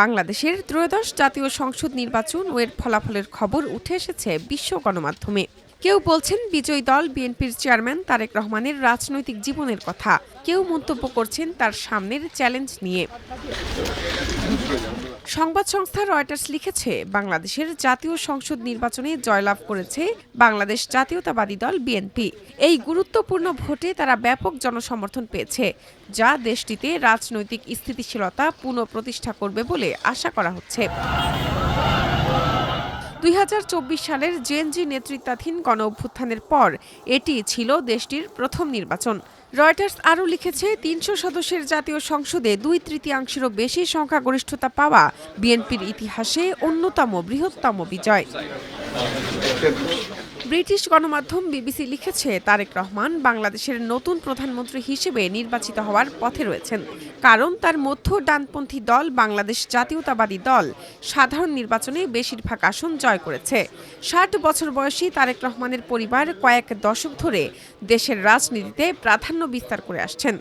বাংলাদেশের ত্রয়োদশ জাতীয় সংসদ নির্বাচন ও এর ফলাফলের খবর উঠে এসেছে বিশ্ব গণমাধ্যমে। কেউ বলছেন বিজয়ী দল বিএনপির চেয়ারম্যান তারেক রহমানের রাজনৈতিক জীবনের কথা, কেউ মন্তব্য করছেন তার সামনের চ্যালেঞ্জ নিয়ে। সংবাদ সংস্থা রয়টার্স লিখেছে, বাংলাদেশের জাতীয় সংসদ নির্বাচনে জয়লাভ করেছে বাংলাদেশ জাতীয়তাবাদী দল বিএনপি। এই গুরুত্বপূর্ণ ভোটে তারা ব্যাপক জনসমর্থন পেয়েছে, যা দেশটিতে রাজনৈতিক স্থিতিশীলতা পুনঃপ্রতিষ্ঠা করবে বলে আশা করা হচ্ছে। ২০২৪ সালের জেএনজি নেতৃত্বাধীন গণঅভ্যুত্থানের পর এটি ছিল দেশটির প্রথম নির্বাচন। রয়টার্স আরও লিখেছে, ৩০০ সদস্যের জাতীয় সংসদে ২/৩ বেশি সংখ্যাগরিষ্ঠতা পাওয়া বিএনপির ইতিহাসে অন্যতম বৃহত্তম বিজয়। ব্রিটিশ গণমাধ্যম বিবিসি লিখেছে, তারেক রহমান বাংলাদেশের নতুন প্রধানমন্ত্রী হিসেবে নির্বাচিত হওয়ার পথে রয়েছেন, কারণ তার মধ্য ডানপন্থী দল বাংলাদেশ জাতীয়তাবাদী দল সাধারণ নির্বাচনে বেশিরভাগ আসন জয় করেছে। ৬০ বছর বয়সী তারেক রহমানের পরিবার কয়েক দশক ধরে দেশের রাজনীতিতে প্রাধান্য বিস্তার করে আসছেন।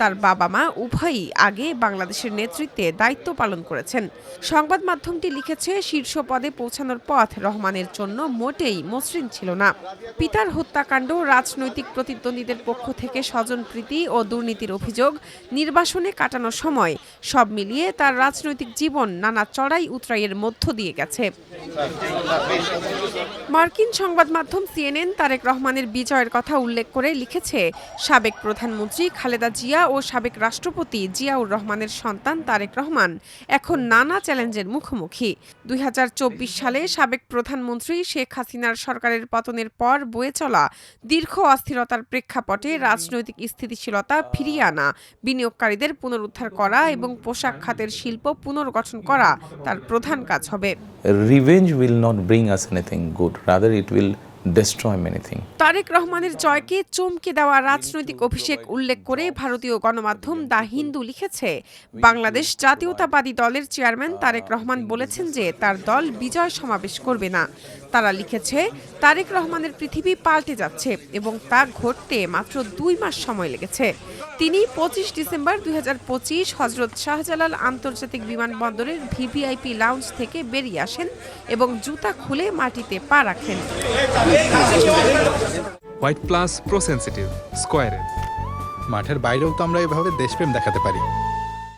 তার বাবা মা উভয়ই আগে বাংলাদেশের নেতৃত্বে দায়িত্ব পালন করেছেন। সংবাদ মাধ্যমটি লিখেছে, শীর্ষ পদে পৌঁছানোর পথ রহমানের জন্য মোটেই মসৃণ ছিল না। পিতার হত্যাকাণ্ড, রাজনৈতিক প্রতিদ্বন্দ্বীদের পক্ষ থেকে স্বজনপ্রীতি ও দুর্নীতির অভিযোগ, নির্বাসনে কাটানো সময়, সব মিলিয়ে তার রাজনৈতিক জীবন নানা চড়াই উতরাইয়ের মধ্য দিয়ে গেছে। মার্কিন সংবাদ মাধ্যম সিএনএন তারেক রহমানের বিজয়ের কথা উল্লেখ করে লিখেছে, সাবেক প্রধানমন্ত্রী খালেদা জিয়া ও সাবেক রাষ্ট্রপতি জিয়াউর রহমানের সন্তান তারেক রহমান এখন নানা চ্যালেঞ্জের মুখোমুখি। ২০২৪ সালে সাবেক প্রধানমন্ত্রী শেখ হাসিনার সরকারের পতনের পর বয়ে চলা দীর্ঘ অস্থিরতার প্রেক্ষাপটে রাজনৈতিক স্থিতিশীলতা ফিরিয়ে আনা, বিনিয়োগকারীদের পুনরুদ্ধার করা এবং পোশাক খাতের শিল্প পুনর্গঠন করা তার প্রধান কাজ হবে। Revenge will not bring us anything good, rather it will destroy many things. Tarique রহমানের জয়কে চমকে দেওয়া রাজনৈতিক অভিষেক উল্লেখ করে ভারতীয় গণমাধ্যম দ্য হিন্দু লিখেছে, বাংলাদেশ জাতীয়তাবাদী দলের চেয়ারম্যান তারেক রহমান বলেছেন যে তার দল বিজয় সমাবেশ করবে না। তারা লিখেছে, তারেক রহমানের পৃথিবী পাল্টে যাচ্ছে এবং তা ঘটতে মাত্র ২ মাস সময় লেগেছে। তিনি ২৫ ডিসেম্বর ২০২৫ হজরত শাহজালাল আন্তর্জাতিক বিমানবন্দরের ভিভিআইপি লাউঞ্জ থেকে বেরিয়ে আসেন এবং জুতা খুলে মাটিতে পা রাখেন। হোয়াইট প্লাস প্রো সেনসিটিভ স্কয়ারের মাঠের বাইরেও তো আমরা এভাবে দেশপ্রেম দেখাতে পারি।